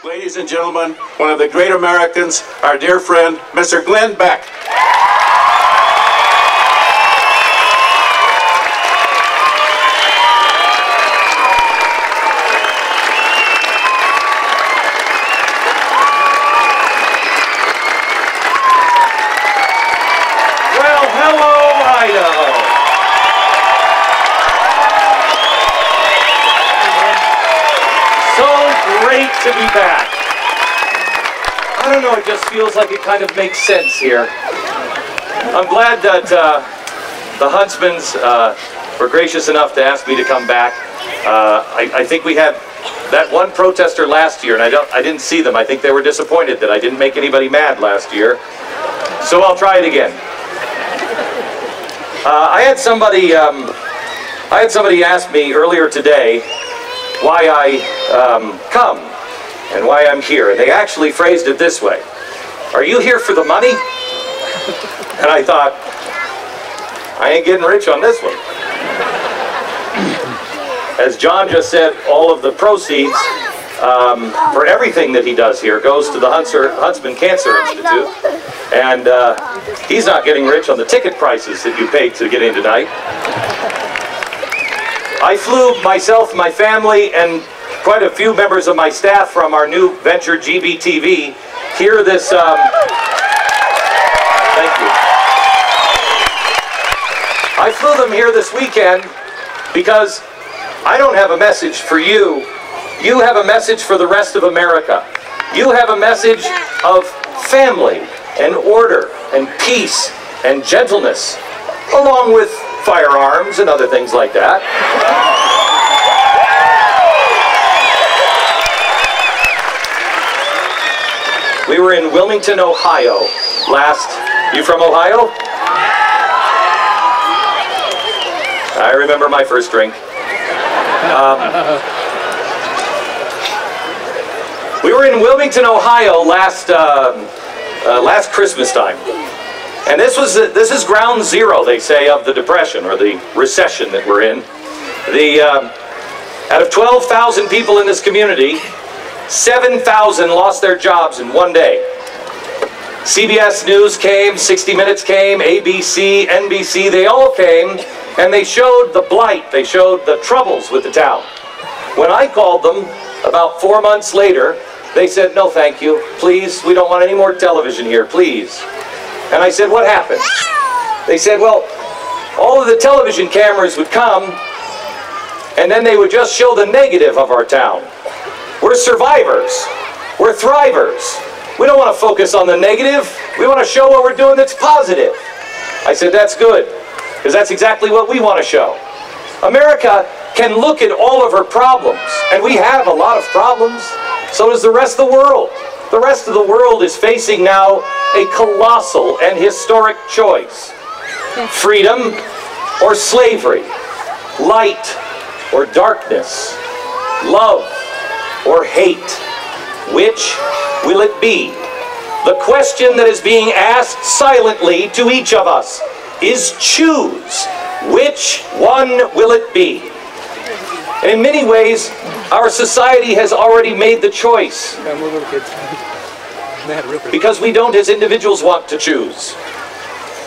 Ladies and gentlemen, one of the great Americans, our dear friend, Mr. Glenn Beck. Well, hello, Idaho. So great to be back. I don't know, it just feels like it kind of makes sense here. I'm glad that the Huntsmans were gracious enough to ask me to come back. I think we had that one protester last year, and I didn't see them. I think they were disappointed that I didn't make anybody mad last year. So I'll try it again. I had somebody ask me earlier today why I come and why I'm here, and they actually phrased it this way: "Are you here for the money?" And I thought, I ain't getting rich on this one. As John just said, all of the proceeds for everything that he does here goes to the Huntsman Cancer Institute, and he's not getting rich on the ticket prices that you paid to get in tonight. I flew myself, my family, and quite a few members of my staff from our new venture, GBTV, here this... thank you. I flew them here this weekend because I don't have a message for you. You have a message for the rest of America. You have a message of family and order and peace and gentleness, along with firearms and other things like that. We were in Wilmington, Ohio last... You from Ohio? I remember my first drink. We were in Wilmington, Ohio last Christmas time. And this is ground zero, they say, of the Depression, or the recession that we're in. Out of 12,000 people in this community, 7,000 lost their jobs in one day. CBS News came, 60 Minutes came, ABC, NBC, they all came, and they showed the blight, they showed the troubles with the town. When I called them about 4 months later, they said, "No thank you, please, we don't want any more television here, please." And I said, "What happened?" They said, "Well, all of the television cameras would come, and then they would just show the negative of our town. We're survivors. We're thrivers. We don't want to focus on the negative. We want to show what we're doing that's positive." I said, "That's good, because that's exactly what we want to show." America can look at all of her problems, and we have a lot of problems. So does the rest of the world. The rest of the world is facing now a colossal and historic choice. Freedom or slavery, light or darkness, love or hate. Which will it be? The question that is being asked silently to each of us is choose. Which one will it be? And in many ways, our society has already made the choice. Because we don't as individuals want to choose.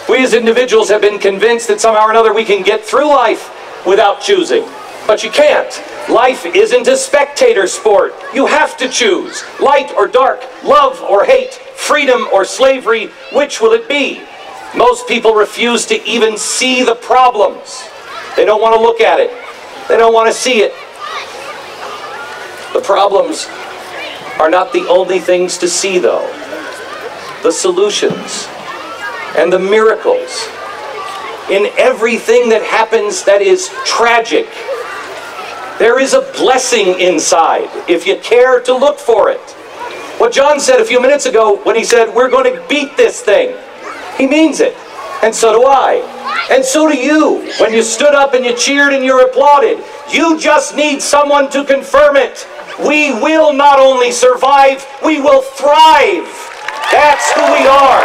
We as individuals have been convinced that somehow or another we can get through life without choosing. But you can't. Life isn't a spectator sport. You have to choose. Light or dark, love or hate, freedom or slavery, which will it be? Most people refuse to even see the problems. They don't want to look at it. They don't want to see it. The problems are not the only things to see, though. The solutions and the miracles in everything that happens that is tragic. There is a blessing inside, if you care to look for it. What John said a few minutes ago when he said, "We're going to beat this thing," he means it. And so do I. And so do you. When you stood up and you cheered and you applauded, you just need someone to confirm it. We will not only survive, we will thrive. That's who we are.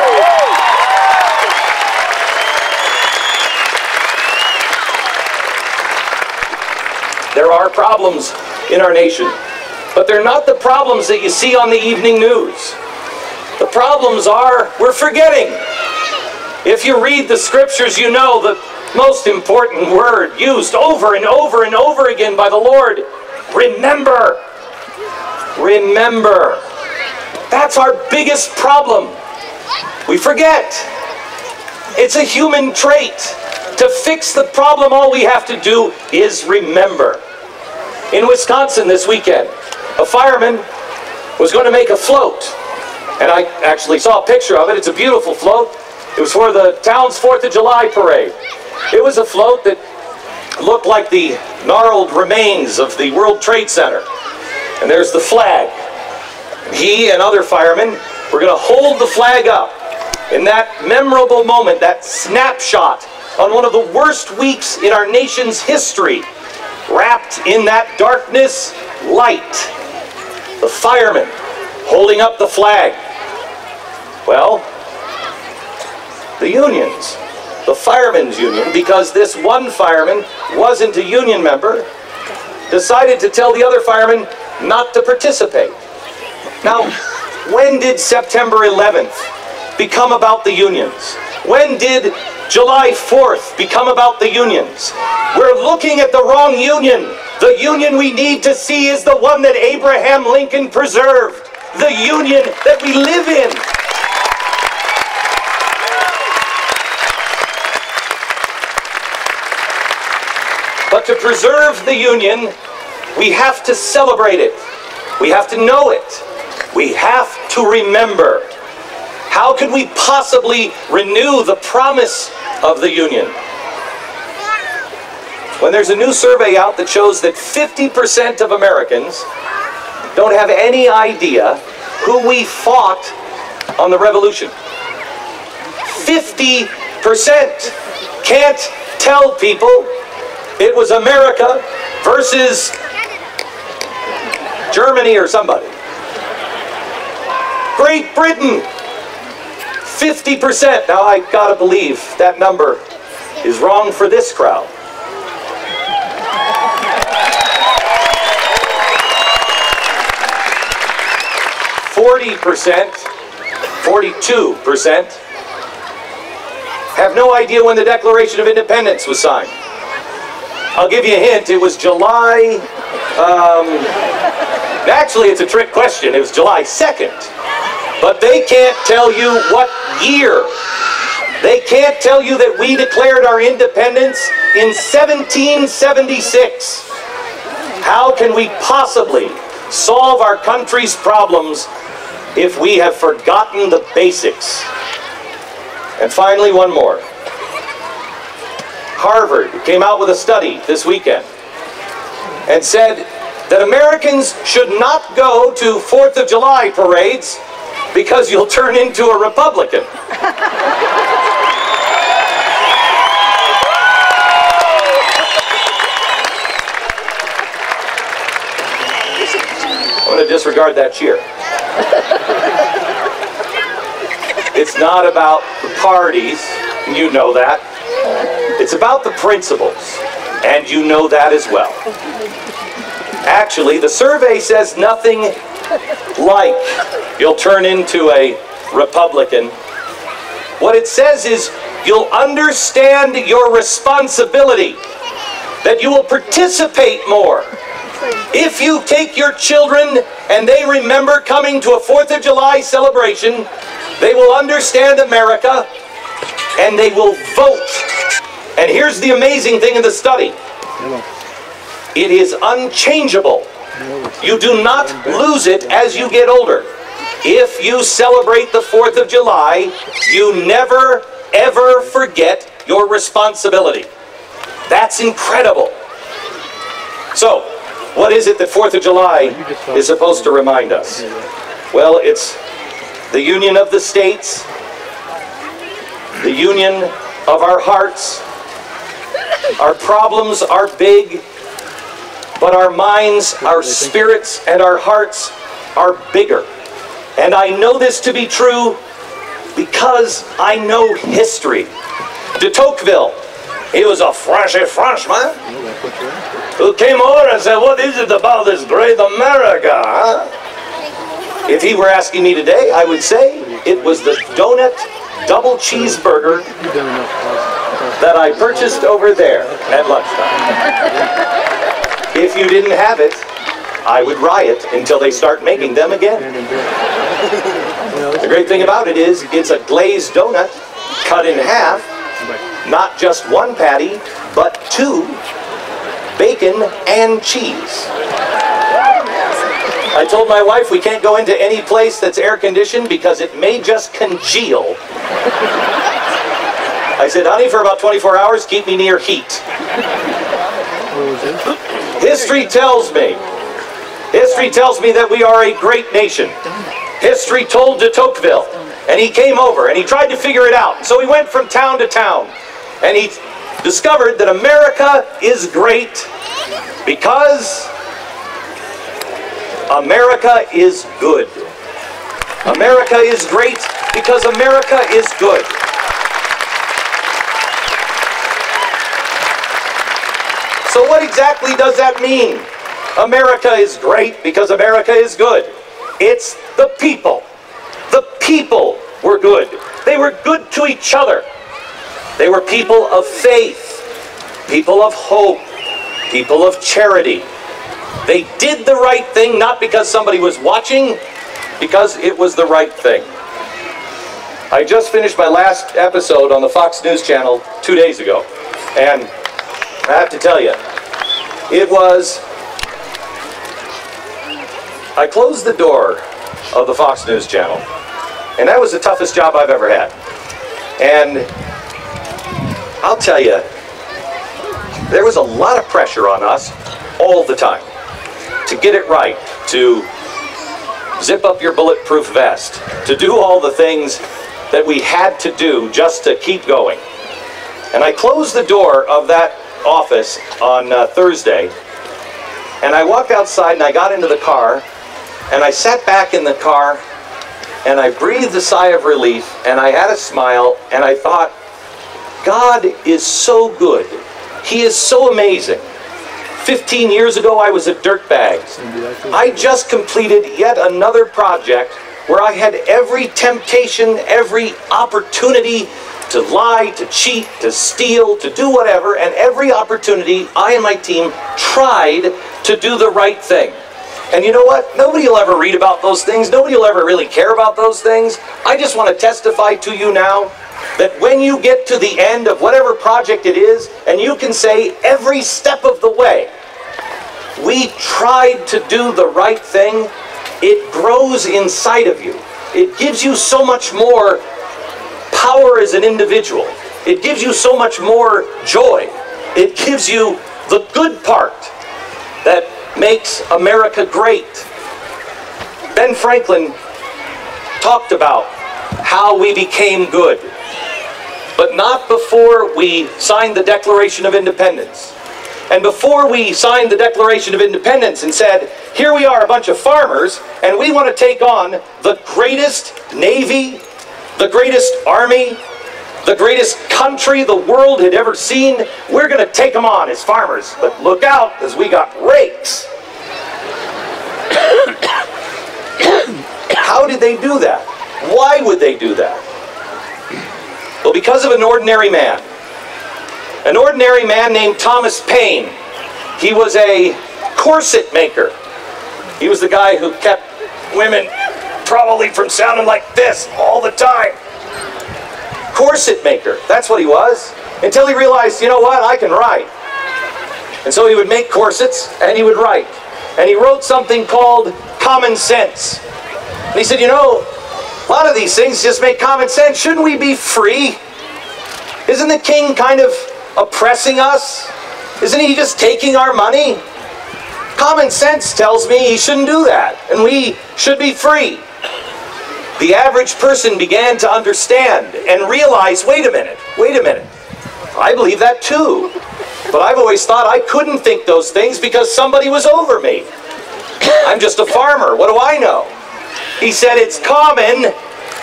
There are problems in our nation. But they're not the problems that you see on the evening news. The problems are we're forgetting. If you read the scriptures, you know the most important word used over and over and over again by the Lord: remember. Remember. That's our biggest problem. We forget. It's a human trait. To fix the problem, all we have to do is remember. In Wisconsin this weekend, a fireman was going to make a float. And I actually saw a picture of it. It's a beautiful float. It was for the town's 4th of July parade. It was a float that looked like the gnarled remains of the World Trade Center. And there's the flag. He and other firemen were going to hold the flag up in that memorable moment, that snapshot on one of the worst weeks in our nation's history. Wrapped in that darkness, light. The firemen holding up the flag. Well, the unions, the firemen's union, because this one fireman wasn't a union member, decided to tell the other firemen not to participate. Now, when did September 11th become about the unions? When did July 4th become about the unions? We're looking at the wrong union. The union we need to see is the one that Abraham Lincoln preserved. The union that we live in. But to preserve the union, we have to celebrate it. We have to know it. We have to remember. How could we possibly renew the promise of the union? When there's a new survey out that shows that 50% of Americans don't have any idea who we fought on the revolution. 50% can't tell people it was America versus Germany or somebody. Great Britain, 50%. Now I gotta believe that number is wrong for this crowd. 40%, 42% have no idea when the Declaration of Independence was signed. I'll give you a hint, it was July, actually it's a trick question, it was July 2nd. But they can't tell you what year. They can't tell you that we declared our independence in 1776. How can we possibly solve our country's problems if we have forgotten the basics? And finally, one more. Harvard came out with a study this weekend and said that Americans should not go to 4th of July parades because you'll turn into a Republican. I'm going to disregard that cheer. It's not about the parties, you know that. It's about the principles, and you know that as well. Actually, the survey says nothing like you'll turn into a Republican. What it says is you'll understand your responsibility, that you will participate more. If you take your children and they remember coming to a 4th of July celebration, they will understand America and they will vote. And here's the amazing thing in the study. It is unchangeable. You do not lose it as you get older. If you celebrate the 4th of July, you never, ever forget your responsibility. That's incredible. So, what is it that 4th of July is supposed to remind us? Well, it's the union of the states, the union of our hearts. Our problems are big, but our minds, our spirits, and our hearts are bigger. And I know this to be true because I know history. De Tocqueville He was a Frenchman who came over and said, what is it about this great America, huh? If he were asking me today, I would say it was the donut double cheeseburger that I purchased over there at lunchtime. If you didn't have it, I would riot until they start making them again. The great thing about it is, it's a glazed donut cut in half, not just one patty, but 2, bacon and cheese. I told my wife we can't go into any place that's air-conditioned because it may just congeal. I said, honey, for about 24 hours, keep me near heat. History tells me that we are a great nation. History told de Tocqueville, and he came over and he tried to figure it out. So he went from town to town, and he discovered that America is great because America is good. America is great because America is good. So what exactly does that mean? America is great because America is good. It's the people. The people were good. They were good to each other. They were people of faith, people of hope, people of charity. They did the right thing not because somebody was watching, because it was the right thing. I just finished my last episode on the Fox News Channel 2 days ago, and I have to tell you, I closed the door of the Fox News Channel, and that was the toughest job I've ever had. And I'll tell you, there was a lot of pressure on us all the time to get it right, to zip up your bulletproof vest, to do all the things that we had to do just to keep going. And I closed the door of that office on Thursday, and I walked outside and I got into the car, and I sat back in the car, and I breathed a sigh of relief, and I had a smile, and I thought, God is so good. He is so amazing. 15 years ago, I was at Dirtbags. I just completed yet another project where I had every temptation, every opportunity to lie, to cheat, to steal, to do whatever, and every opportunity I and my team tried to do the right thing. And you know what? Nobody will ever read about those things. Nobody will ever really care about those things. I just want to testify to you now that when you get to the end of whatever project it is, and you can say every step of the way, we tried to do the right thing, it grows inside of you. It gives you so much more power as an individual. It gives you so much more joy. It gives you the good part that makes America great. Ben Franklin talked about how we became good, but not before we signed the Declaration of Independence. And before we signed the Declaration of Independence and said, here we are, a bunch of farmers, and we want to take on the greatest navy, the greatest army, the greatest country the world had ever seen, we're going to take them on as farmers. But look out, because we got rakes. How did they do that? Why would they do that? Well, because of an ordinary man. An ordinary man named Thomas Paine. He was a corset maker. He was the guy who kept women probably from sounding like this all the time. Corset maker, that's what he was. Until he realized, you know what, I can write. And so he would make corsets and he would write. And he wrote something called Common Sense. And he said, you know, a lot of these things just make common sense. Shouldn't we be free? Isn't the king kind of oppressing us? Isn't he just taking our money? Common sense tells me he shouldn't do that, and we should be free. The average person began to understand and realize, wait a minute, I believe that too. But I've always thought I couldn't think those things because somebody was over me. I'm just a farmer, what do I know? He said it's common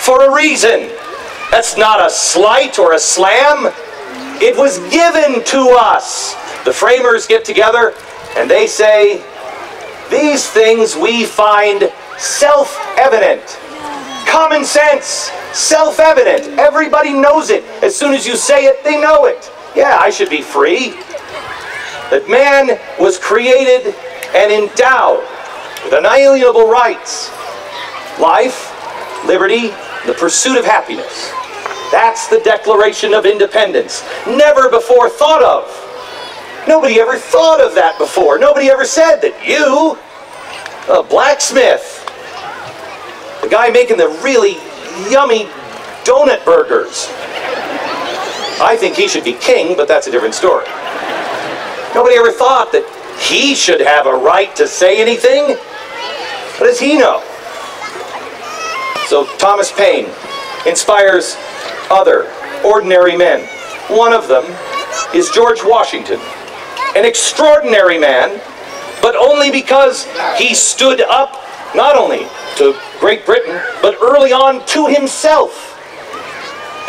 for a reason. That's not a slight or a slam. It was given to us. The framers get together and they say, these things we find self-evident. Common sense, self-evident. Everybody knows it. As soon as you say it, they know it. Yeah, I should be free. That man was created and endowed with unalienable rights. Life, liberty, the pursuit of happiness. That's the Declaration of Independence. Never before thought of. Nobody ever thought of that before. Nobody ever said that you, a blacksmith, the guy making the really yummy donut burgers, I think he should be king, but that's a different story. Nobody ever thought that he should have a right to say anything. What does he know? So Thomas Paine inspires other ordinary men. One of them is George Washington, an extraordinary man, but only because he stood up not only to Great Britain, but early on to himself,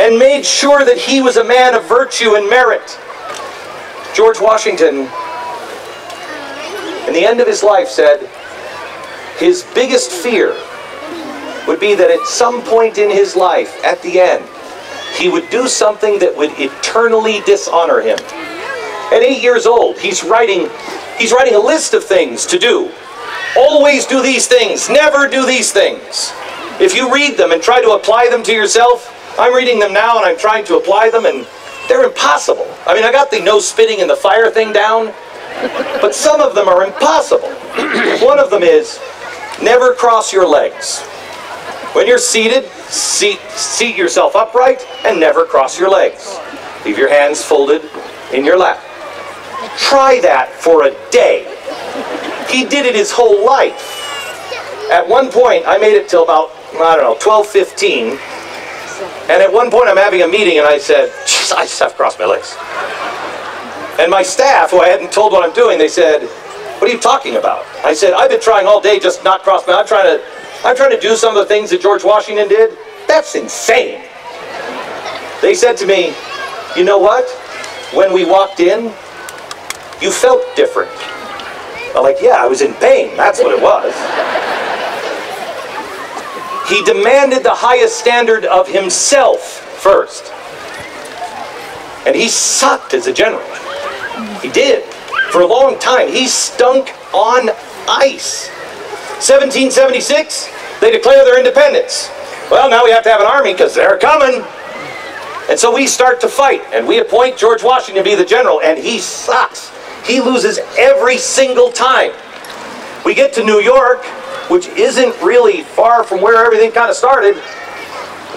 and made sure that he was a man of virtue and merit. George Washington, in the end of his life, said his biggest fear would be that at some point in his life, at the end, he would do something that would eternally dishonor him. At 8 years old, he's writing a list of things to do. Always do these things, never do these things. If you read them and try to apply them to yourself, I'm reading them now and I'm trying to apply them and they're impossible. I mean, I got the no spitting in the fire thing down, but some of them are impossible. One of them is, never cross your legs. When you're seated, seat yourself upright and never cross your legs. Leave your hands folded in your lap. Try that for a day. He did it his whole life. At one point, I made it till about, I don't know, 12:15. And at one point, I'm having a meeting and I said, I just have to cross my legs. And my staff, who I hadn't told what I'm doing, they said, what are you talking about? I said, I've been trying all day just not cross my legs. I'm trying to do some of the things that George Washington did. That's insane. They said to me, you know what? When we walked in, you felt different. I'm like, yeah, I was in pain. That's what it was. He demanded the highest standard of himself first. And he sucked as a general. He did. For a long time, he stunk on ice. 1776, they declare their independence. Well, now we have to have an army because they're coming. And so we start to fight, and we appoint George Washington to be the general, and he sucks. He loses every single time. We get to New York, which isn't really far from where everything kind of started.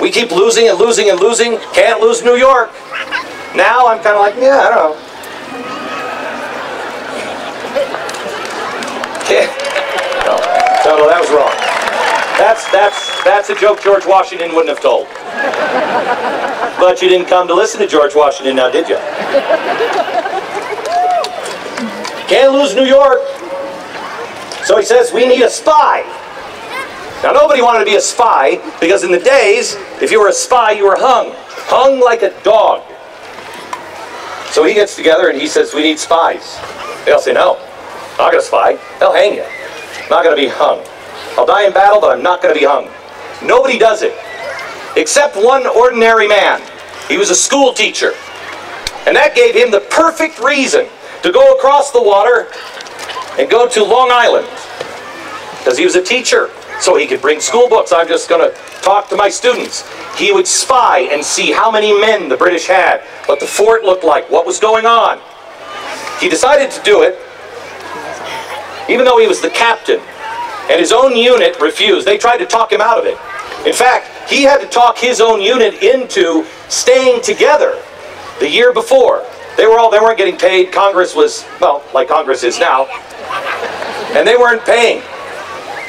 We keep losing and losing and losing. Can't lose New York. Now I'm kind of like, yeah, I don't know. No, that was wrong. That's a joke George Washington wouldn't have told. But you didn't come to listen to George Washington now, did you? Can't lose New York. So he says, we need a spy. Now, nobody wanted to be a spy, because in the days, if you were a spy, you were hung. Hung like a dog. So he gets together and he says, we need spies. They'll say, no, I'm not going to spy. They'll hang you. I'm not going to be hung. I'll die in battle, but I'm not going to be hung. Nobody does it, except one ordinary man. He was a school teacher. And that gave him the perfect reason to go across the water and go to Long Island, because he was a teacher, so he could bring school books. I'm just going to talk to my students. He would spy and see how many men the British had, what the fort looked like, what was going on. He decided to do it, even though he was the captain, and his own unit refused. They tried to talk him out of it. In fact, he had to talk his own unit into staying together the year before. They weren't getting paid. Congress was, well, like Congress is now. And they weren't paying.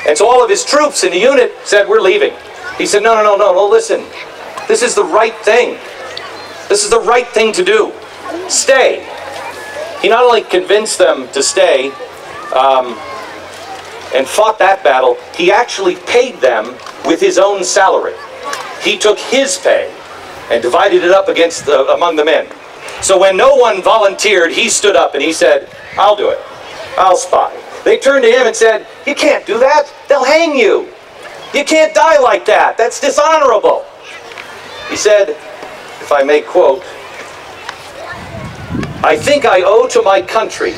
And so all of his troops in the unit said, we're leaving. He said, no, listen. This is the right thing. This is the right thing to do. Stay. He not only convinced them to stay and fought that battle, he actually paid them with his own salary. He took his pay and divided it up among the men. So when no one volunteered, he stood up and he said, I'll do it. I'll spy. They turned to him and said, you can't do that. They'll hang you. You can't die like that. That's dishonorable. He said, if I may quote, I think I owe to my country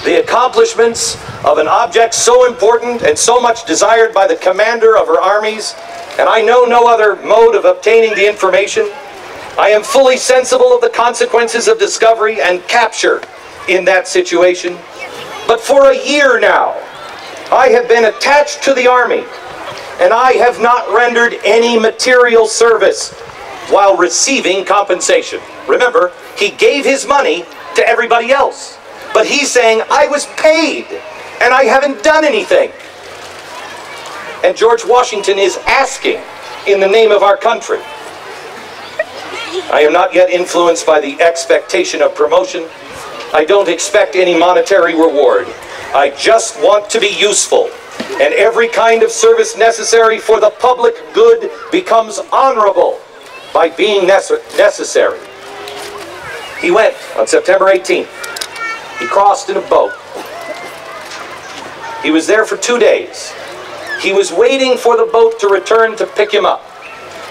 the accomplishments of an object so important and so much desired by the commander of her armies, and I know no other mode of obtaining the information. I am fully sensible of the consequences of discovery and capture in that situation. But for a year now, I have been attached to the army, and I have not rendered any material service while receiving compensation. Remember, he gave his money to everybody else. But he's saying, I was paid, and I haven't done anything. And George Washington is asking in the name of our country. I am not yet influenced by the expectation of promotion. I don't expect any monetary reward. I just want to be useful, and every kind of service necessary for the public good becomes honorable by being necessary. He went on September 18th. He crossed in a boat. He was there for 2 days. He was waiting for the boat to return to pick him up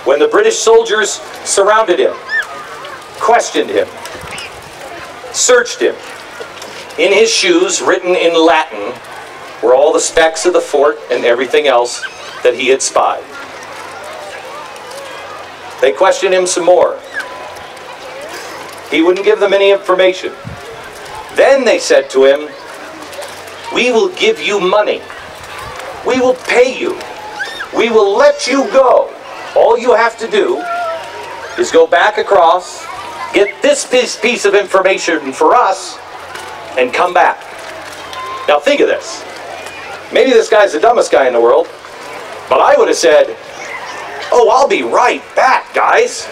when the British soldiers surrounded him, questioned him, searched him. In his shoes, written in Latin, were all the specs of the fort and everything else that he had spied. They questioned him some more. He wouldn't give them any information. Then they said to him, we will give you money. We will pay you. We will let you go. All you have to do is go back across, get this piece of information for us, and come back. Now think of this. Maybe this guy's the dumbest guy in the world, but I would have said, oh, I'll be right back, guys.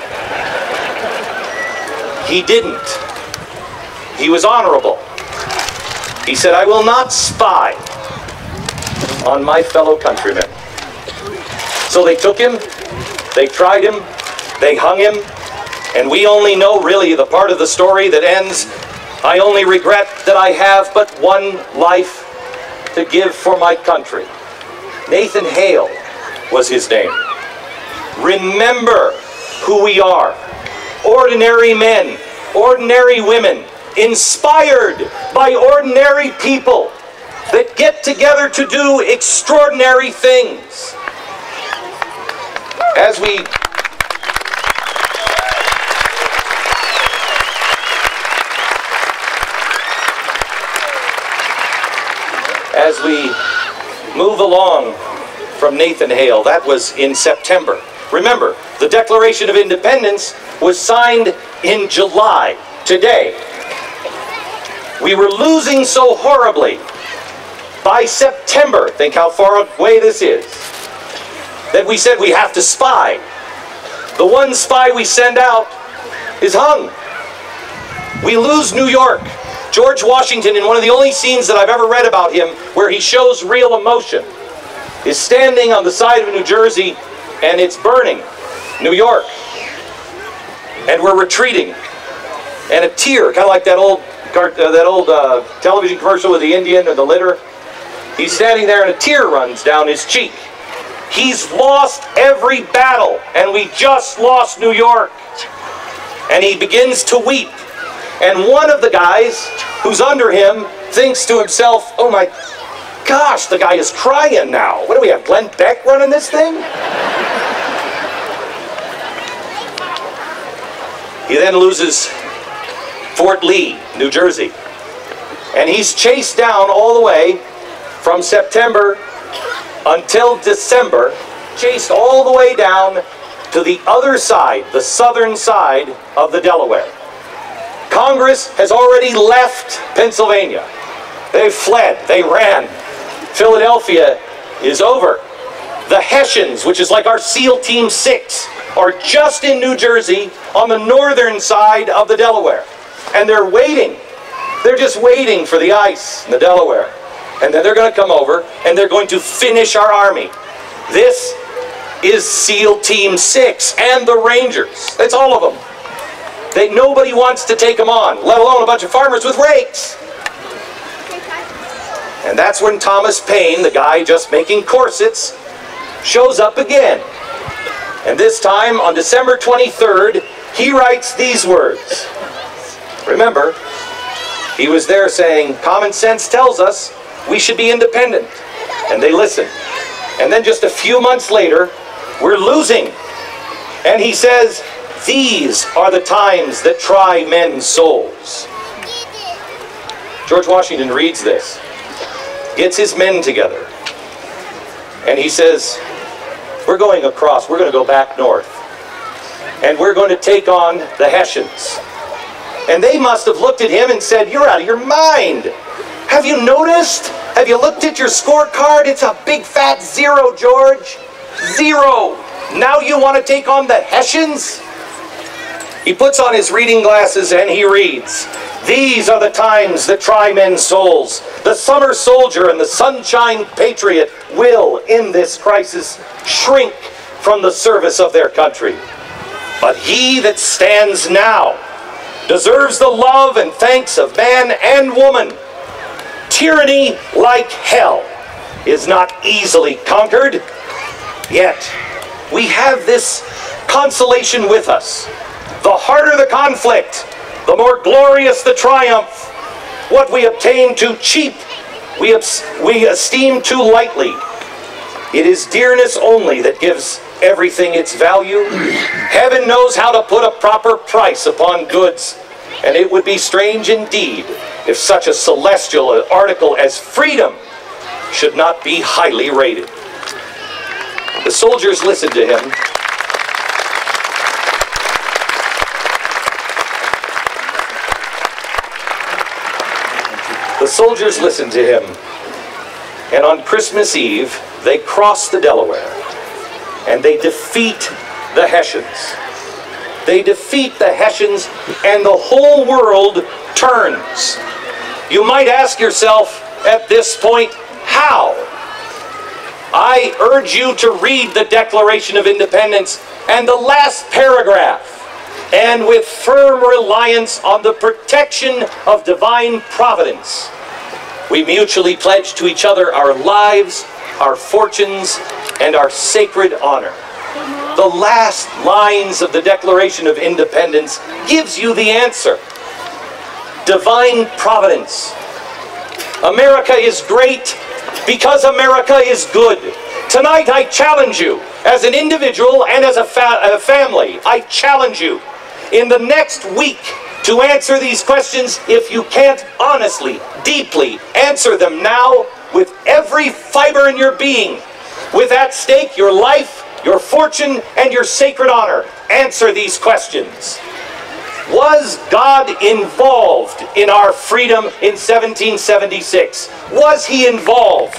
He didn't. He was honorable. He said, I will not spy on my fellow countrymen. So they took him, they tried him, they hung him, and we only know really the part of the story that ends, I only regret that I have but one life to give for my country. Nathan Hale was his name. Remember who we are. Ordinary men, ordinary women, inspired by ordinary people that get together to do extraordinary things. As we move along from Nathan Hale, that was in September. Remember, the Declaration of Independence was signed in July, today. We were losing so horribly. By September, think how far away this is, that we said we have to spy. The one spy we send out is hung. We lose New York. George Washington, in one of the only scenes that I've ever read about him where he shows real emotion, is standing on the side of New Jersey, and it's burning, New York. And we're retreating. And a tear, kind of like that old television commercial with the Indian and the litter. He's standing there and a tear runs down his cheek. He's lost every battle, and we just lost New York. And he begins to weep. And one of the guys who's under him thinks to himself, oh my gosh, the guy is crying now. What do we have, Glenn Beck running this thing? He then loses Fort Lee, New Jersey. And he's chased down all the way from September until December, chased all the way down to the other side, the southern side of the Delaware. Congress has already left Pennsylvania. They've fled, they ran. Philadelphia is over. The Hessians, which is like our SEAL Team 6, are just in New Jersey on the northern side of the Delaware. And they're waiting. They're just waiting for the ice in the Delaware. And then they're going to come over and they're going to finish our army. This is SEAL Team 6 and the Rangers. It's all of them. nobody wants to take them on, let alone a bunch of farmers with rakes. And that's when Thomas Paine, the guy just making corsets, shows up again. And this time, on December 23rd, he writes these words. Remember, he was there saying, common sense tells us we should be independent. And they listened. And then just a few months later, we're losing. And he says, these are the times that try men's souls. George Washington reads this, gets his men together, and he says, we're going across, we're going to go back north, and we're going to take on the Hessians. And they must have looked at him and said, you're out of your mind. Have you noticed? Have you looked at your scorecard? It's a big fat 0, George. 0. Now you want to take on the Hessians? He puts on his reading glasses and he reads, these are the times that try men's souls. The summer soldier and the sunshine patriot will, in this crisis, shrink from the service of their country. But he that stands now deserves the love and thanks of man and woman. Tyranny, like hell, is not easily conquered. Yet, we have this consolation with us. The harder the conflict, the more glorious the triumph. What we obtain too cheap, we esteem too lightly. It is dearness only that gives everything its value. Heaven knows how to put a proper price upon goods, and it would be strange indeed if such a celestial article as freedom should not be highly rated. The soldiers listened to him. The soldiers listened to him, and on Christmas Eve, they cross the Delaware, and they defeat the Hessians. They defeat the Hessians, and the whole world turns. You might ask yourself at this point, how? I urge you to read the Declaration of Independence and the last paragraph, and with firm reliance on the protection of divine providence, we mutually pledge to each other our lives, our fortunes, and our sacred honor. The last lines of the Declaration of Independence gives you the answer. Divine providence. America is great because America is good. Tonight I challenge you, as an individual and as a family, I challenge you in the next week to answer these questions. If you can't honestly, deeply answer them now with every fiber in your being, with at stake your life, your fortune, and your sacred honor, answer these questions. Was God involved in our freedom in 1776? Was he involved?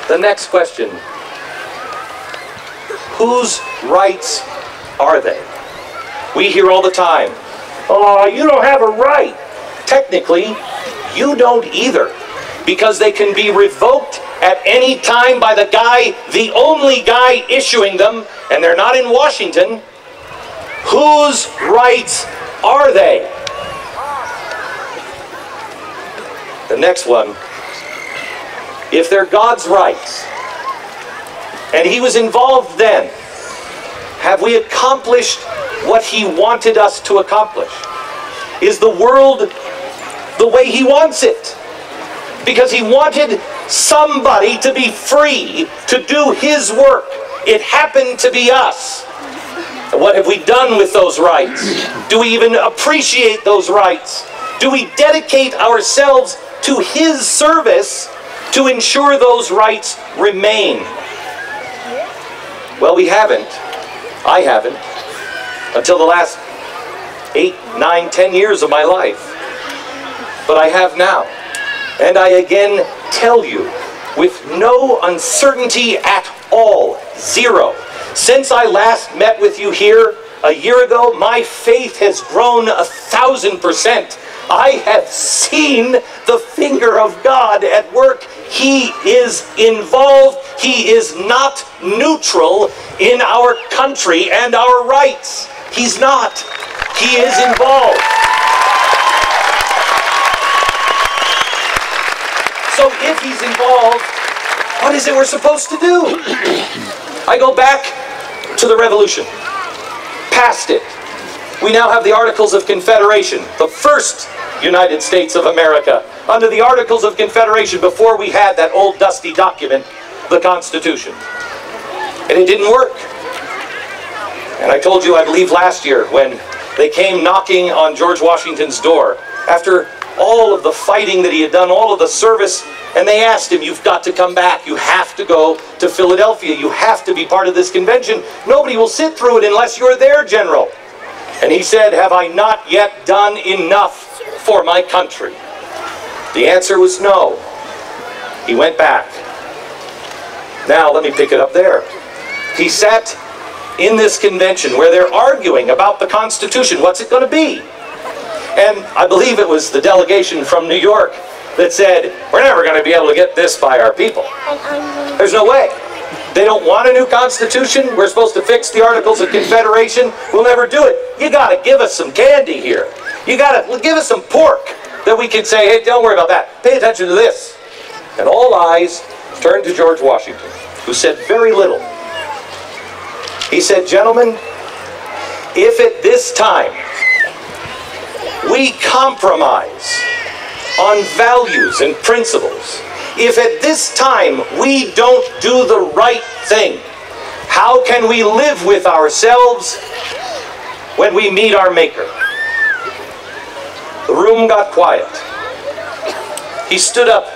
The next question, whose rights are they? We hear all the time, oh, you don't have a right. Technically, you don't either, because they can be revoked at any time by the only guy issuing them, and they're not in Washington. Whose rights are they? The next one, if they're God's rights, and he was involved then, have we accomplished what he wanted us to accomplish? Is the world the way he wants it? Because he wanted somebody to be free to do his work. It happened to be us. What have we done with those rights? Do we even appreciate those rights? Do we dedicate ourselves to his service to ensure those rights remain? Well, we haven't. I haven't. Until the last 8, 9, 10 years of my life. But I have now. And I again tell you, with no uncertainty at all, 0. Since I last met with you here a year ago, my faith has grown 1,000%. I have seen the finger of God at work. He is involved. He is not neutral in our country and our rights. He's not. He is involved. So if he's involved, what is it we're supposed to do? I go back to the Revolution. Past it. We now have the Articles of Confederation, the first United States of America. Under the Articles of Confederation, before we had that old dusty document, the Constitution. And it didn't work. And I told you, I believe last year, when they came knocking on George Washington's door, after all of the fighting that he had done, all of the service, and they asked him, you've got to come back. You have to go to Philadelphia. You have to be part of this convention. Nobody will sit through it unless you're there, General. And he said, have I not yet done enough for my country? The answer was no. He went back. Now, let me pick it up there. He sat in this convention where they're arguing about the Constitution. What's it going to be? And I believe it was the delegation from New York that said, we're never going to be able to get this by our people. There's no way. They don't want a new Constitution. We're supposed to fix the Articles of Confederation. We'll never do it. You got to give us some candy here. You got to give us some pork that we can say, hey, don't worry about that. Pay attention to this. And all eyes turned to George Washington, who said very little. He said, gentlemen, if at this time we compromise on values and principles, if at this time we don't do the right thing, how can we live with ourselves when we meet our Maker? The room got quiet. He stood up.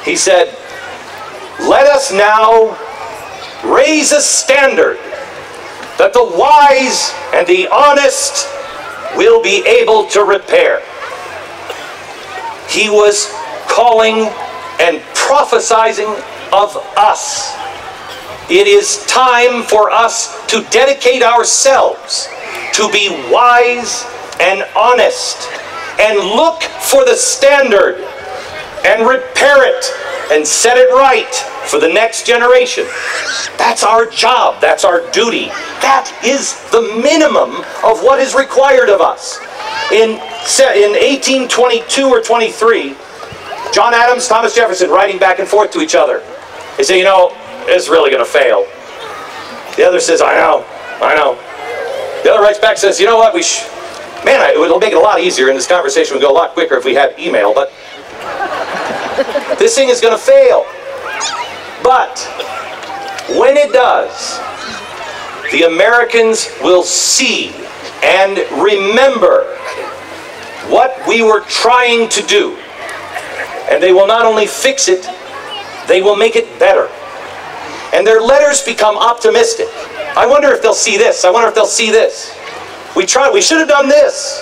He said, let us now raise a standard that the wise and the honest will be able to repair. He was calling and prophesizing of us. It is time for us to dedicate ourselves to be wise and honest and look for the standard and repair it and set it right for the next generation. That's our job. That's our duty. That is the minimum of what is required of us. In 1822 or 23, John Adams, Thomas Jefferson writing back and forth to each other. They say, you know, it's really going to fail. The other says, I know. The other writes back and says, you know what, man, it'll make it a lot easier and this conversation would go a lot quicker if we had email, but this thing is going to fail. But when it does, the Americans will see and remember what we were trying to do. And they will not only fix it, they will make it better. And their letters become optimistic. I wonder if they'll see this. I wonder if they'll see this. We should have done this.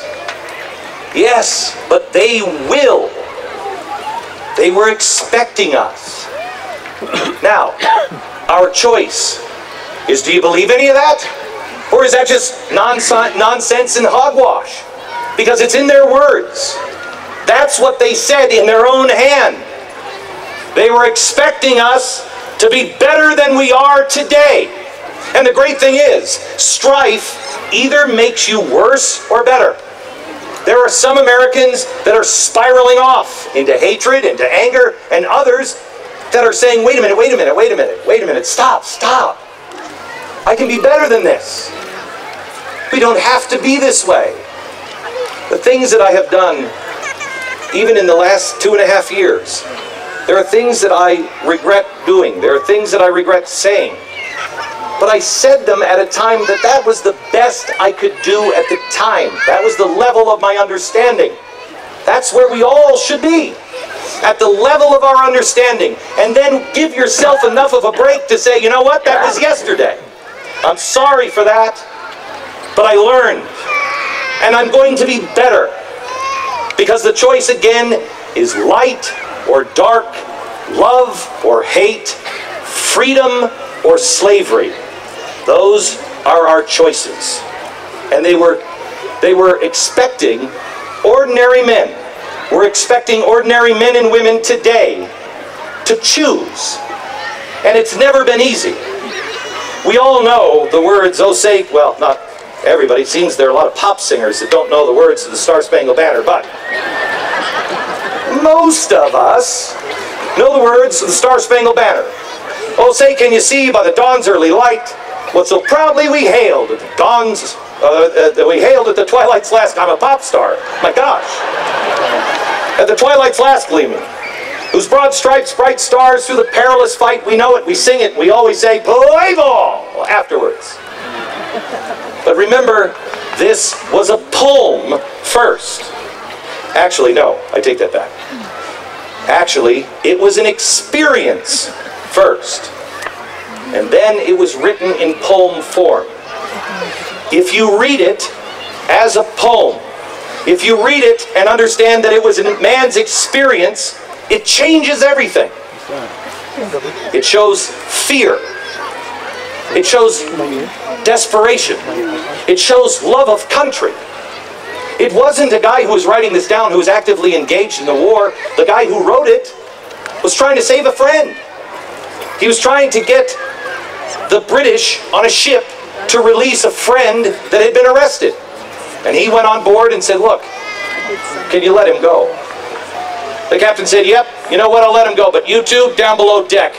Yes, but they will. They were expecting us. Now, our choice is, do you believe any of that? Or is that just nonsense and hogwash? Because it's in their words. That's what they said in their own hand. They were expecting us to be better than we are today. And the great thing is, strife either makes you worse or better. There are some Americans that are spiraling off into hatred, into anger, and others that are saying, wait a minute, stop. I can be better than this. We don't have to be this way. The things that I have done, even in the last 2.5 years, there are things that I regret doing. There are things that I regret saying. But I said them at a time that was the best I could do at the time. That was the level of my understanding. That's where we all should be. At the level of our understanding. And then give yourself enough of a break to say, you know what, that was yesterday. I'm sorry for that. But I learned. And I'm going to be better. Because the choice again is light or dark, love or hate, freedom or slavery. Those are our choices. And they were They were expecting ordinary men. We're expecting ordinary men and women today to choose. And it's never been easy. We all know the words, oh say, well, not everybody. It seems there are a lot of pop singers that don't know the words of the Star-Spangled Banner, but most of us know the words of the Star-Spangled Banner. Oh say, can you see by the dawn's early light what so proudly we hailed at the dawn's, we hailed at the twilight's last, I'm a pop star, my gosh. At the twilight's last gleaming, whose broad stripes, bright stars, through the perilous fight, we know it, we sing it, we always say, play ball, afterwards. But remember, this was a poem first. Actually, no, I take that back. Actually, it was an experience first. And then it was written in poem form. If you read it as a poem, if you read it and understand that it was a man's experience, it changes everything. It shows fear. It shows desperation. It shows love of country. It wasn't a guy who was writing this down who was actively engaged in the war. The guy who wrote it was trying to save a friend. He was trying to get the British on a ship to release a friend that had been arrested. And he went on board and said, look, can you let him go? The captain said, yep, you know what, I'll let him go, but you two down below deck,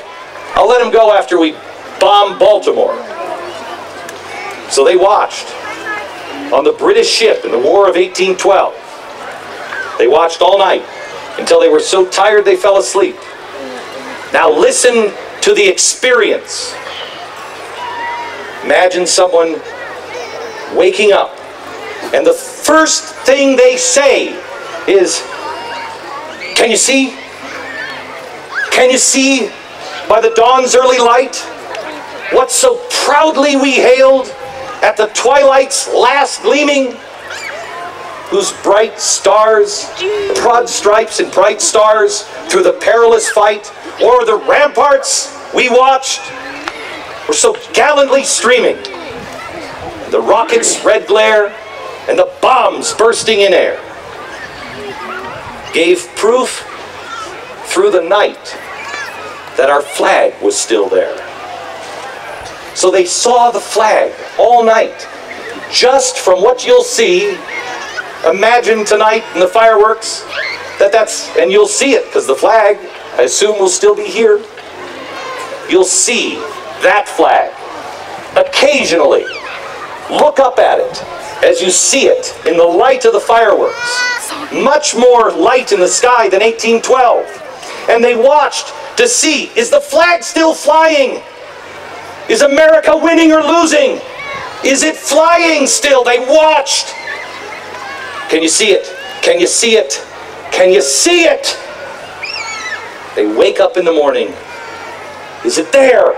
I'll let him go after we bomb Baltimore. So they watched on the British ship in the War of 1812. They watched all night until they were so tired they fell asleep. Now listen to the experience. Imagine someone waking up and the first thing they say is, can you see? Can you see by the dawn's early light what so proudly we hailed at the twilight's last gleaming, whose bright stars, broad stripes and bright stars through the perilous fight o'er the ramparts we watched were so gallantly streaming, the rockets' red glare and the bombs bursting in air gave proof through the night that our flag was still there. So they saw the flag all night. Just from what you'll see, imagine tonight in the fireworks, and you'll see it, because the flag, I assume, will still be here. You'll see that flag. Occasionally, look up at it as you see it in the light of the fireworks. Much more light in the sky than 1812. And they watched to see, is the flag still flying? Is America winning or losing? Is it flying still? They watched. Can you see it? Can you see it? Can you see it? They wake up in the morning. Is it there?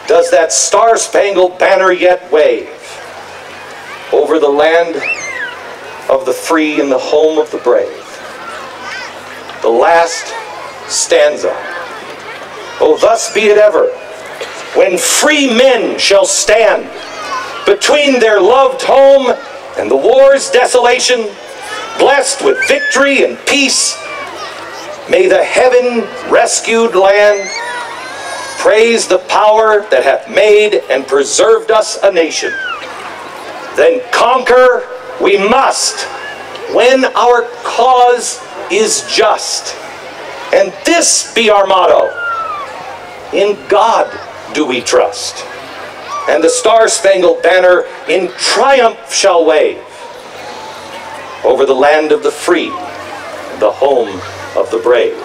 Does that star-spangled banner yet wave over the land of the free and the home of the brave? The last stanza. Oh, thus be it ever, when free men shall stand between their loved home and the war's desolation, blessed with victory and peace, may the heaven-rescued land praise the power that hath made and preserved us a nation. Then conquer we must when our cause is just. And this be our motto: in God do we trust. And the star-spangled banner in triumph shall wave over the land of the free, the home of the brave.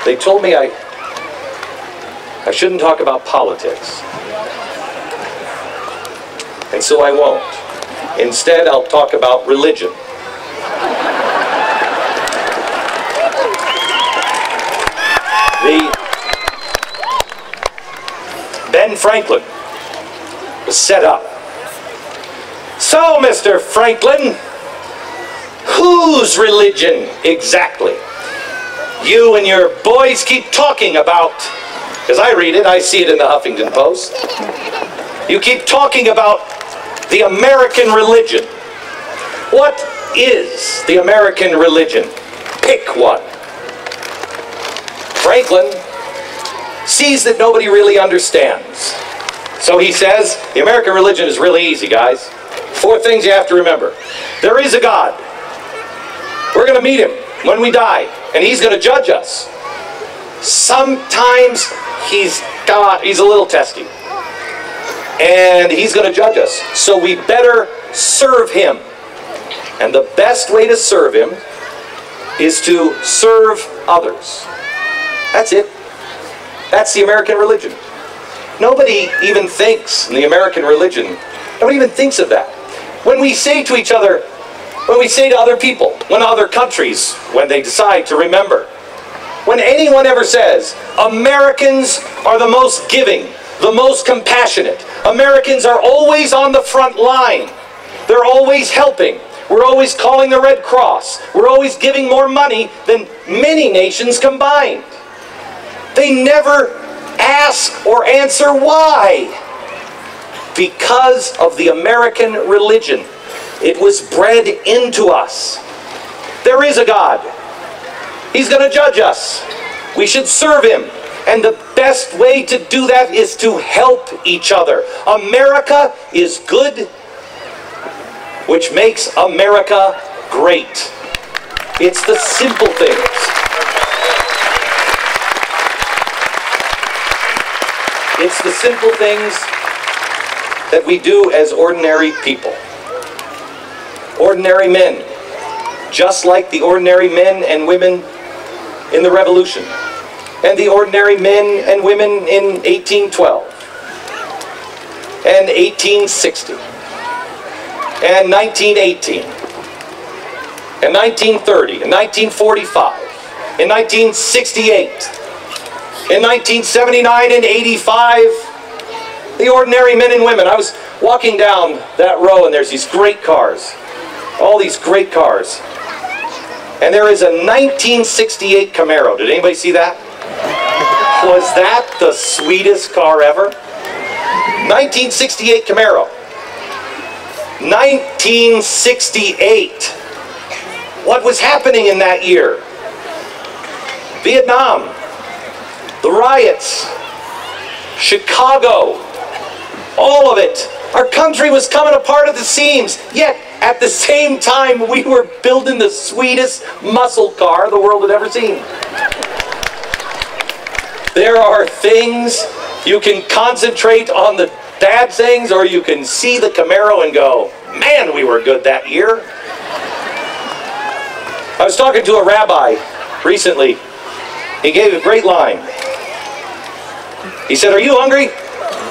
They told me I shouldn't talk about politics. And so I won't. Instead, I'll talk about religion. Ben Franklin was set up. So, Mr. Franklin, Whose religion exactly? You and your boys keep talking about, because I read it, I see it in the Huffington Post. You keep talking about the American religion. What is the American religion? Pick one. Franklin sees that nobody really understands. So he says, the American religion is really easy, guys. 4 things you have to remember. There is a God. We're going to meet him when we die, and he's going to judge us. Sometimes he's a little testy, and he's going to judge us. So we better serve him. And the best way to serve him is to serve others. That's it. That's the American religion. Nobody even thinks in the American religion, nobody even thinks of that. When we say to each other, when we say to other people, when other countries, when they decide to remember, when anyone ever says, Americans are the most giving, the most compassionate, Americans are always on the front line, they're always helping, we're always calling the Red Cross, we're always giving more money than many nations combined. They never ask or answer why. Because of the American religion. It was bred into us. There is a God. He's going to judge us. We should serve him. And the best way to do that is to help each other. America is good, which makes America great. It's the simple things. It's the simple things that we do as ordinary people. Ordinary men, just like the ordinary men and women in the Revolution, and the ordinary men and women in 1812, and 1860, and 1918, and 1930, and 1945, and 1968, in 1979 and 85, the ordinary men and women. I was walking down that row and there's these great cars. All these great cars. And there is a 1968 Camaro. Did anybody see that? Was that the sweetest car ever? 1968 Camaro. 1968. What was happening in that year? Vietnam. The riots, Chicago, all of it. Our country was coming apart at the seams, yet at the same time we were building the sweetest muscle car the world had ever seen. There are things, you can concentrate on the bad things, or you can see the Camaro and go, man, we were good that year. I was talking to a rabbi recently. He gave a great line. He said, are you hungry?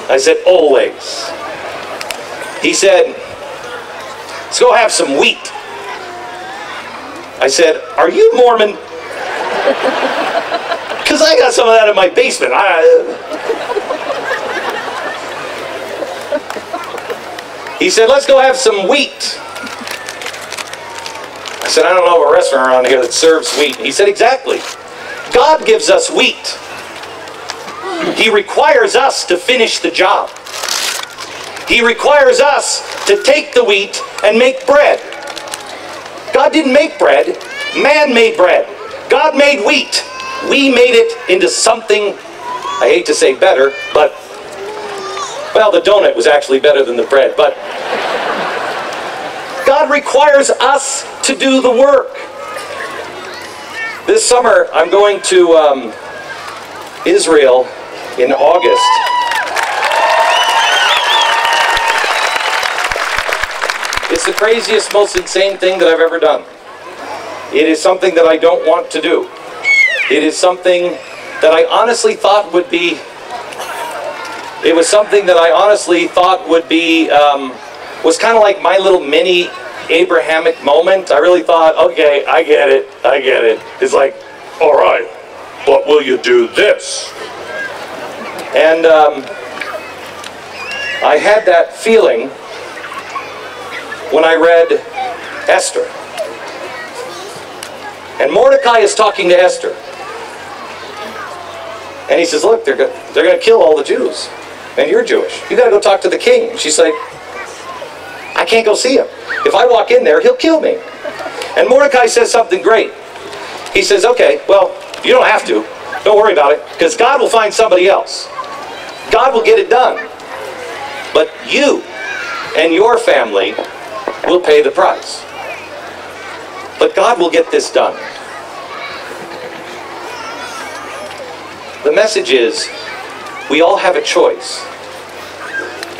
I said, always. He said, let's go have some wheat. I said, are you Mormon? Because I got some of that in my basement. He said, let's go have some wheat. I said, I don't know of a restaurant around here that serves wheat. He said, exactly. God gives us wheat. He requires us to finish the job. He requires us to take the wheat and make bread. God didn't make bread. Man made bread. God made wheat. We made it into something, I hate to say better, but, well, the donut was actually better than the bread, but God requires us to do the work. This summer, I'm going to Israel in August. It's the craziest, most insane thing that I've ever done. It is something that I don't want to do. It is something that I honestly thought would be, was kind of like my little mini Abrahamic moment. I really thought, okay, I get it. It's like, all right, but will you do this? And I had that feeling when I read Esther. And Mordecai is talking to Esther. And he says, look, they're going to kill all the Jews. And you're Jewish. You got to go talk to the king. She's like, I can't go see him. If I walk in there, he'll kill me. And Mordecai says something great. He says, okay, well, you don't have to. Don't worry about it, because God will find somebody else. God will get it done. But you and your family will pay the price. But God will get this done. The message is, we all have a choice.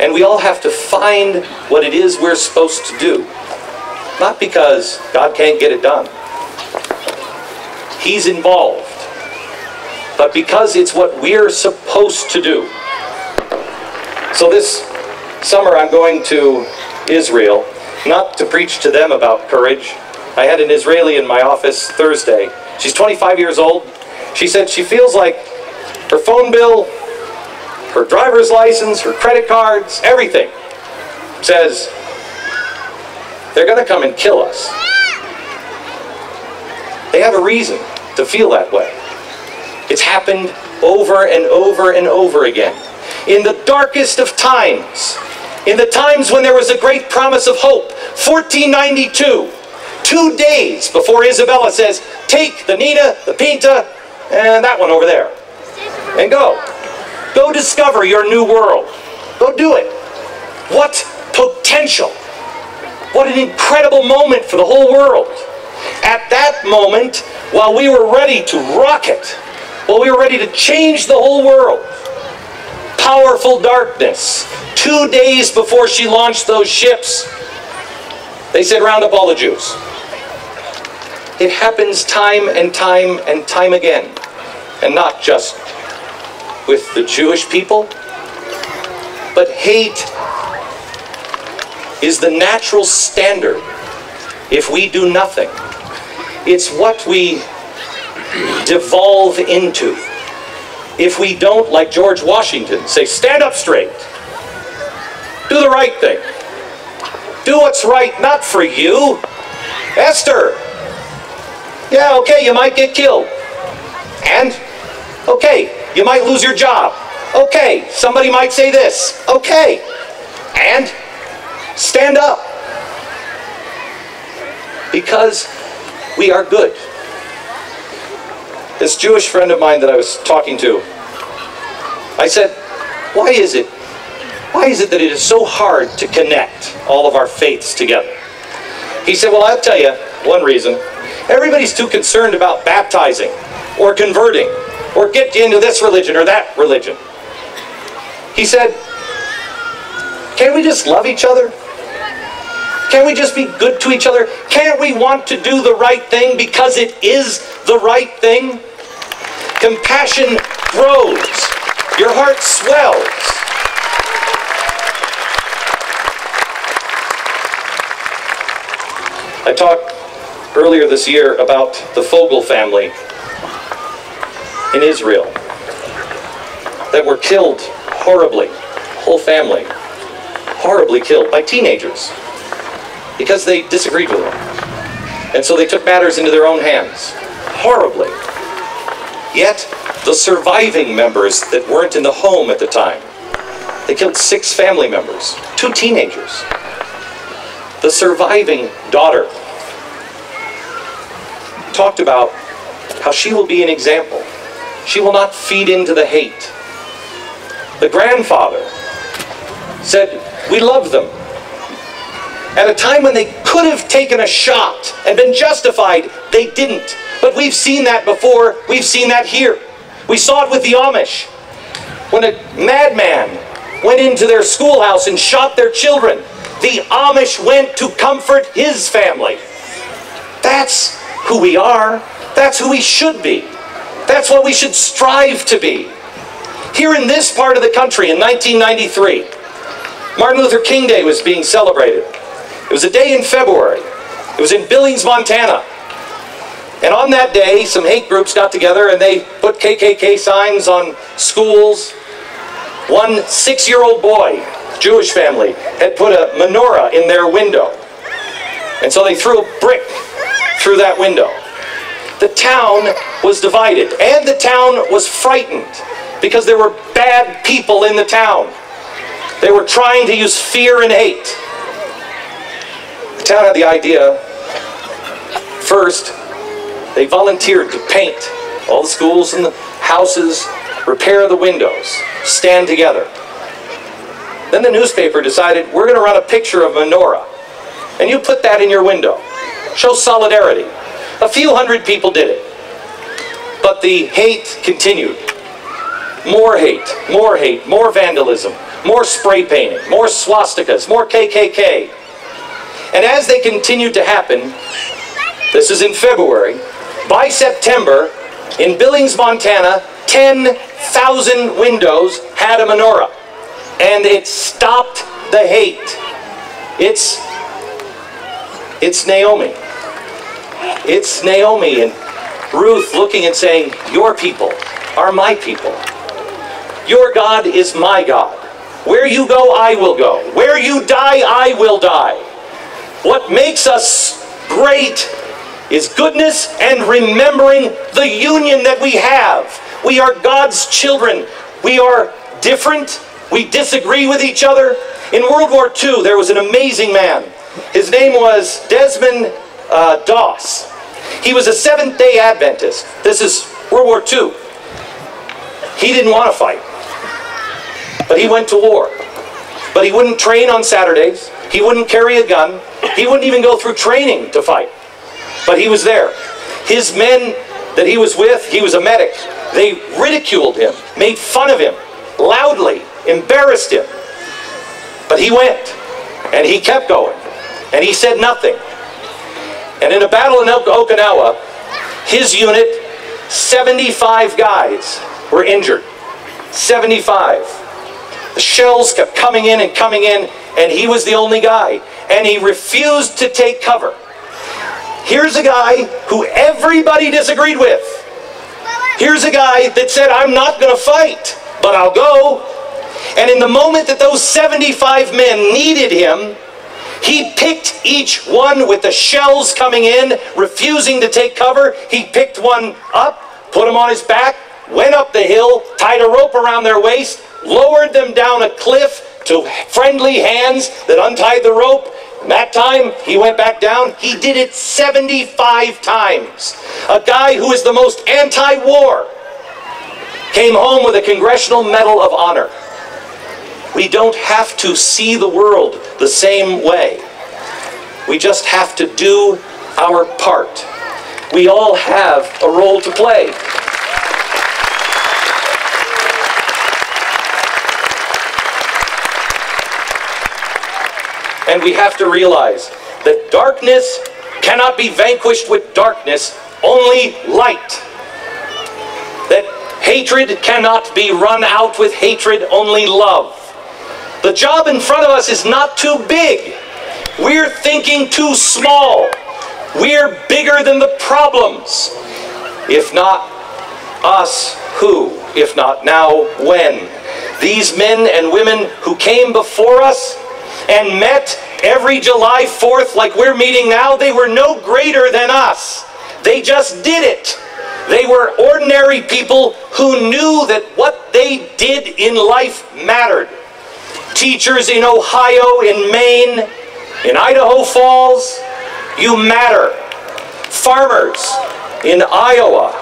And we all have to find what it is we're supposed to do. Not because God can't get it done. He's involved. But because it's what we're supposed to do. So this summer I'm going to Israel, not to preach to them about courage. I had an Israeli in my office Thursday. She's 25 years old. She said she feels like her phone bill, her driver's license, her credit cards, everything says they're going to come and kill us. They have a reason to feel that way. It's happened over and over and over again. In the darkest of times, in the times when there was a great promise of hope, 1492, 2 days before Isabella says, take the Nina, the Pinta, and that one over there, and go. Go discover your new world. Go do it. What potential. What an incredible moment for the whole world. At that moment, while we were ready to rocket, while we were ready to change the whole world, powerful darkness, 2 days before she launched those ships, they said, round up all the Jews. It happens time and time and time again. And not just with the Jewish people, but hate is the natural standard if we do nothing. It's what we devolve into. If we don't, like George Washington, say, stand up straight. Do the right thing. Do what's right, not for you. Esther. Yeah, okay, you might get killed. And, okay, you might lose your job. Okay, somebody might say this. Okay. And stand up. Because we are good. This Jewish friend of mine that I was talking to, I said, why is it that it is so hard to connect all of our faiths together? He said, well, I'll tell you one reason. Everybody's too concerned about baptizing or converting or get you into this religion or that religion. He said, can't we just love each other? Can't we just be good to each other? Can't we want to do the right thing because it is the right thing? Compassion grows. Your heart swells. I talked earlier this year about the Fogel family in Israel that were killed horribly, whole family, horribly killed by teenagers because they disagreed with them. And so they took matters into their own hands, horribly. Yet, the surviving members that weren't in the home at the time, they killed 6 family members, 2 teenagers. The surviving daughter talked about how she will be an example. She will not feed into the hate. The grandfather said, we love them. At a time when they could have taken a shot and been justified, they didn't. But we've seen that before. We've seen that here. We saw it with the Amish. When a madman went into their schoolhouse and shot their children, the Amish went to comfort his family. That's who we are. That's who we should be. That's what we should strive to be. Here in this part of the country in 1993, Martin Luther King Day was being celebrated. It was a day in February. It was in Billings, Montana. And on that day, some hate groups got together and they put KKK signs on schools. One 6-year-old boy, Jewish family, had put a menorah in their window. And so they threw a brick through that window. the town was divided, and the town was frightened because there were bad people in the town. They were trying to use fear and hate. The town had the idea. First, they volunteered to paint all the schools and the houses, repair the windows, stand together. Then the newspaper decided, we're going to run a picture of menorah, and you put that in your window. Show solidarity. A few hundred people did it. But the hate continued. More hate, more hate, more vandalism, more spray painting, more swastikas, more KKK. And as they continued to happen, this is in February, by September, in Billings, Montana, 10,000 windows had a menorah. And it stopped the hate. It's Naomi. It's Naomi and Ruth looking and saying, your people are my people. Your God is my God. Where you go, I will go. Where you die, I will die. What makes us great is goodness and remembering the union that we have. We are God's children. We are different. We disagree with each other. In World War II, there was an amazing man. His name was Desmond Doss. He was a Seventh-day Adventist. This is World War II. He didn't want to fight, but he went to war. But he wouldn't train on Saturdays. He wouldn't carry a gun. He wouldn't even go through training to fight. But he was there. His men that he was with, he was a medic. They ridiculed him, made fun of him, loudly, embarrassed him. But he went, and he kept going, and he said nothing. And in a battle in Okinawa, his unit, 75 guys were injured. 75. The shells kept coming in, and he was the only guy. And he refused to take cover. Here's a guy who everybody disagreed with. Here's a guy that said, I'm not going to fight, but I'll go. And in the moment that those 75 men needed him, he picked each one with the shells coming in, refusing to take cover. He picked one up, put him on his back, went up the hill, tied a rope around their waist, lowered them down a cliff to friendly hands that untied the rope. And that time, he went back down. He did it 75 times. A guy who is the most anti-war came home with a Congressional Medal of Honor. We don't have to see the world the same way. We just have to do our part. We all have a role to play. And we have to realize that darkness cannot be vanquished with darkness, only light. That hatred cannot be run out with hatred, only love. The job in front of us is not too big. We're thinking too small. We're bigger than the problems. If not us, who? If not now, when? These men and women who came before us and met every July 4th like we're meeting now, they were no greater than us. They just did it. They were ordinary people who knew that what they did in life mattered. Teachers in Ohio, in Maine, in Idaho Falls, you matter. Farmers in Iowa,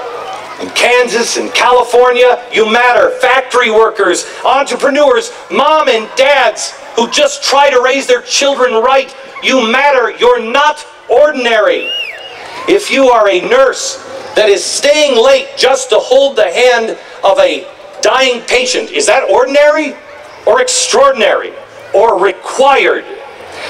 in Kansas, in California, you matter. Factory workers, entrepreneurs, mom and dads who just try to raise their children right, you matter. You're not ordinary. If you are a nurse that is staying late just to hold the hand of a dying patient, is that ordinary or extraordinary or required?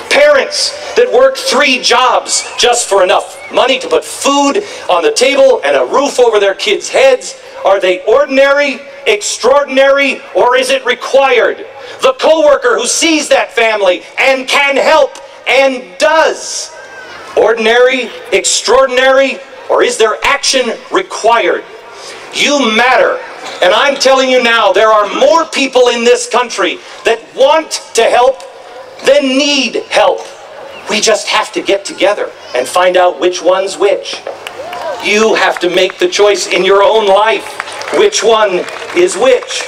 Parents that work 3 jobs just for enough money to put food on the table and a roof over their kids' heads, are they ordinary, extraordinary, or is it required? The coworker who sees that family and can help and does, ordinary, extraordinary, or is their action required? You matter. And I'm telling you now, there are more people in this country that want to help than need help. We just have to get together and find out which one's which. You have to make the choice in your own life. Which one is which?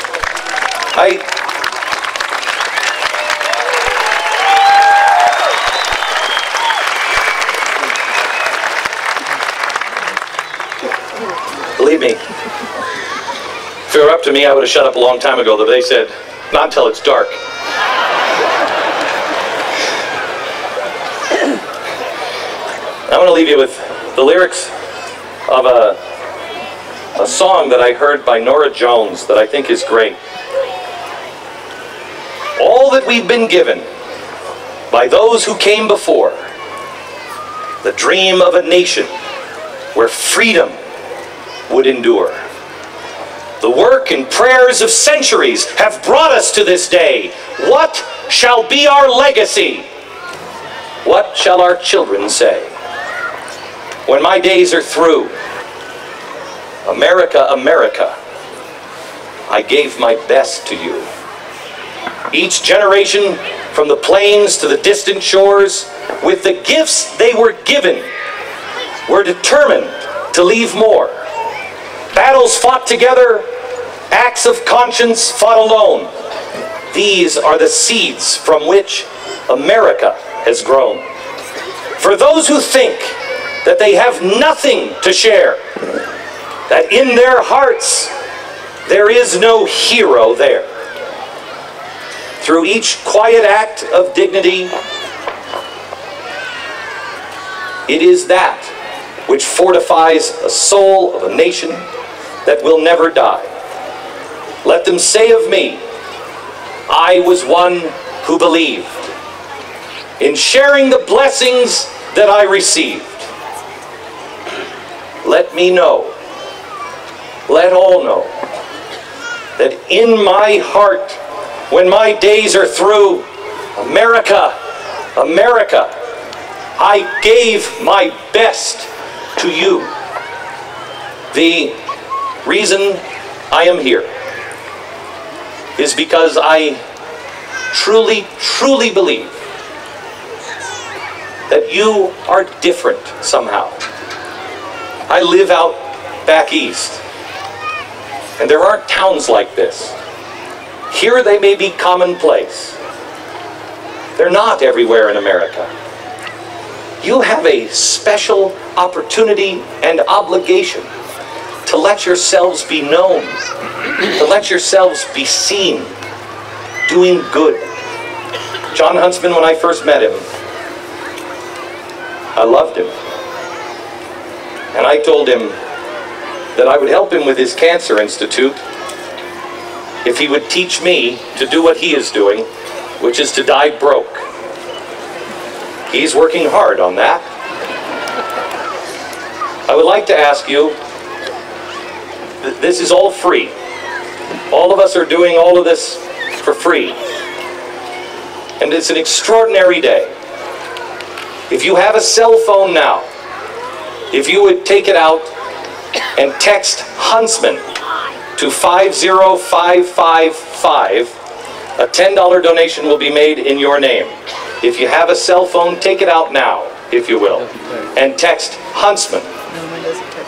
Believe me, if it were up to me, I would have shut up a long time ago, but they said, not until it's dark. I want to leave you with the lyrics of a song that I heard by Norah Jones that I think is great. All that we've been given by those who came before, the dream of a nation where freedom would endure. The work and prayers of centuries have brought us to this day. What shall be our legacy? What shall our children say? When my days are through, America, America, I gave my best to you. Each generation, from the plains to the distant shores, with the gifts they were given, were determined to leave more. Battles fought together, acts of conscience fought alone. These are the seeds from which America has grown. For those who think that they have nothing to share, that in their hearts there is no hero there, through each quiet act of dignity, it is that which fortifies a soul of a nation that will never die. Let them say of me, I was one who believed in sharing the blessings that I received. Let me know, let all know, that in my heart, when my days are through, America, America, I gave my best to you. The reason I am here is because I truly, truly believe that you are different somehow. I live out back east, and there aren't towns like this. Here they may be commonplace. They're not everywhere in America. You have a special opportunity and obligation to let yourselves be known, to let yourselves be seen, doing good. John Huntsman, when I first met him, I loved him. And I told him that I would help him with his cancer institute if he would teach me to do what he is doing, which is to die broke. He's working hard on that. I would like to ask you, this is all free. All of us are doing all of this for free. And it's an extraordinary day. If you have a cell phone now, if you would take it out and text Huntsman to 50555, a $10 donation will be made in your name. If you have a cell phone, take it out now, if you will, and text Huntsman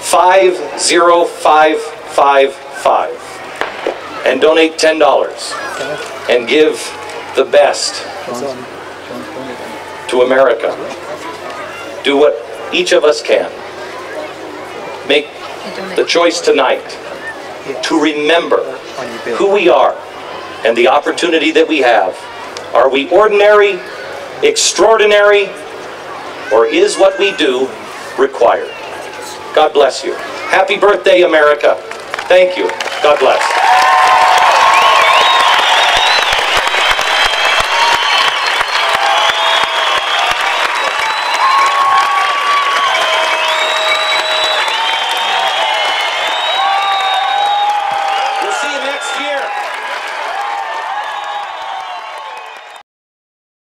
50555 and donate $10 and give the best to America. Do what each of us can. Make the choice tonight to remember who we are and the opportunity that we have. Are we ordinary, extraordinary, or is what we do required? God bless you. Happy birthday, America. Thank you. God bless.